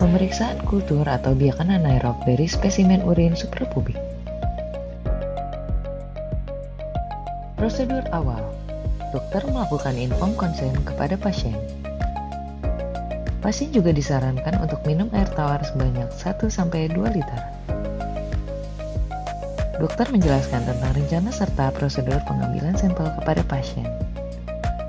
Pemeriksaan kultur atau biakan anaerob dari spesimen urin suprapubik. Prosedur awal, dokter melakukan informed consent kepada pasien. Pasien juga disarankan untuk minum air tawar sebanyak 1-2 liter. Dokter menjelaskan tentang rencana serta prosedur pengambilan sampel kepada pasien.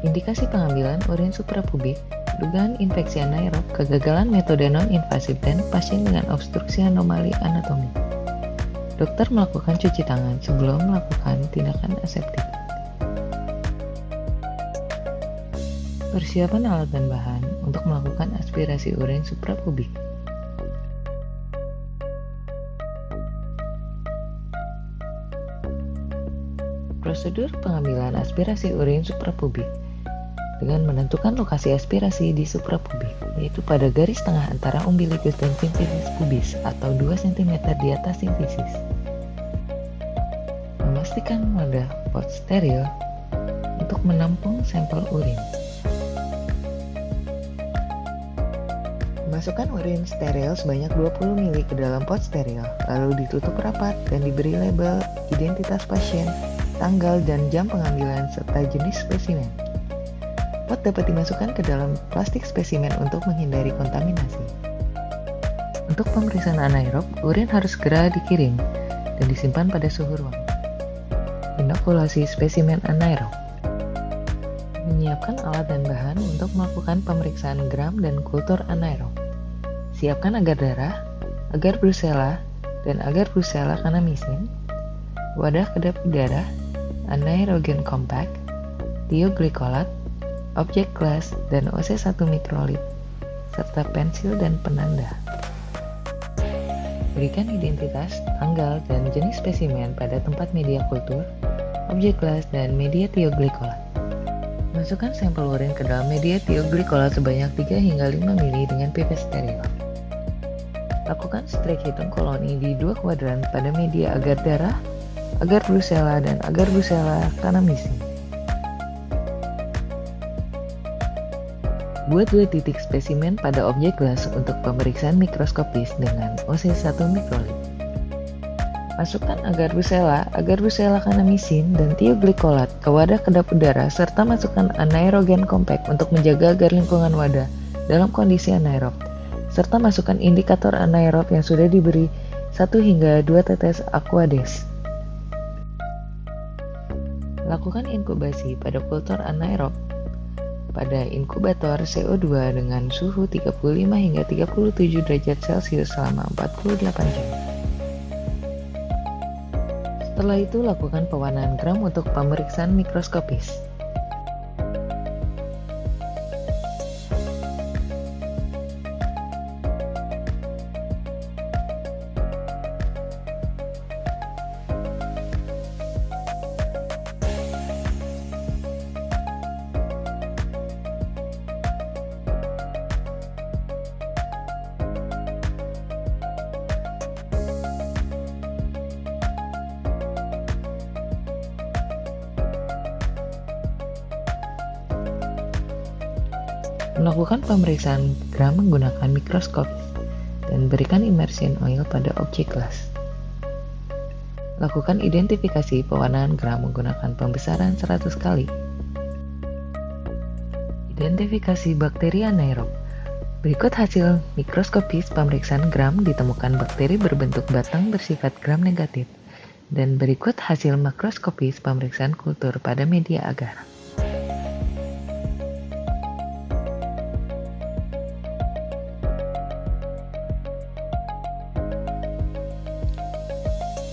Indikasi pengambilan urin suprapubik, dugaan infeksi anaerob, kegagalan metode non-invasif, dan pasien dengan obstruksi anomali anatomi. Dokter melakukan cuci tangan sebelum melakukan tindakan aseptik. Persiapan alat dan bahan untuk melakukan aspirasi urin suprapubik. Prosedur pengambilan aspirasi urin suprapubik dengan menentukan lokasi aspirasi di suprapubik, yaitu pada garis tengah antara umbilicus dan simfisis pubis atau 2 cm di atas simfisis. Memastikan wadah pot steril untuk menampung sampel urin. Masukkan urin steril sebanyak 20 ml ke dalam pot steril, lalu ditutup rapat dan diberi label identitas pasien, tanggal dan jam pengambilan, serta jenis spesimen. Pot dapat dimasukkan ke dalam plastik spesimen untuk menghindari kontaminasi. Untuk pemeriksaan anaerob, urin harus segera dikirim dan disimpan pada suhu ruangan. Inokulasi spesimen anaerob. Menyiapkan alat dan bahan untuk melakukan pemeriksaan gram dan kultur anaerob. Siapkan agar darah, agar Brucella, dan agar Brucella kanamisin, wadah kedap darah, anaerogen compact, thioglycolat, objek gelas, dan OC1 mikrolit, serta pensil dan penanda. Berikan identitas, tanggal, dan jenis spesimen pada tempat media kultur, objek gelas, dan media thioglycolat. Masukkan sampel urin ke dalam media thioglycolat sebanyak 3 hingga 5 ml dengan pipet steril. Lakukan strike hitung koloni di 2 kuadran pada media agar darah, agar Brucella, dan agar Brucella kanamisin. Buat 2 titik spesimen pada objek gelas untuk pemeriksaan mikroskopis dengan OC1 mikrolit. Masukkan agar Brucella kanamisin, dan thioglycolat ke wadah kedap udara, serta masukkan anaerogen compact untuk menjaga agar lingkungan wadah dalam kondisi anaerob, serta masukkan indikator anaerob yang sudah diberi 1 hingga 2 tetes aquades. Lakukan inkubasi pada kultur anaerob pada inkubator CO2 dengan suhu 35 hingga 37 derajat Celcius selama 48 jam. Setelah itu, lakukan pewarnaan gram untuk pemeriksaan mikroskopis. Melakukan pemeriksaan gram menggunakan mikroskop dan berikan immersion oil pada objek gelas. Lakukan identifikasi pewarnaan gram menggunakan pembesaran 100 kali. Identifikasi bakteri anaerob. Berikut hasil mikroskopis pemeriksaan gram, ditemukan bakteri berbentuk batang bersifat gram negatif, dan berikut hasil makroskopis pemeriksaan kultur pada media agar.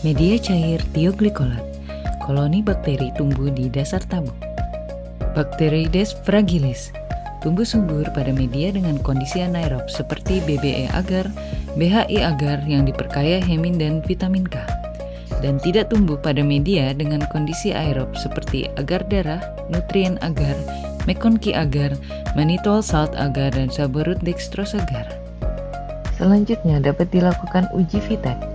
Media cair thioglycolat. Koloni bakteri tumbuh di dasar tabung. Bacteroides fragilis tumbuh subur pada media dengan kondisi anaerob seperti BBE agar, BHI agar yang diperkaya hemin dan vitamin K, dan tidak tumbuh pada media dengan kondisi aerob seperti agar darah, nutrien agar, McConkie agar, mannitol salt agar, dan saborut dextrose agar. Selanjutnya dapat dilakukan uji Vitek.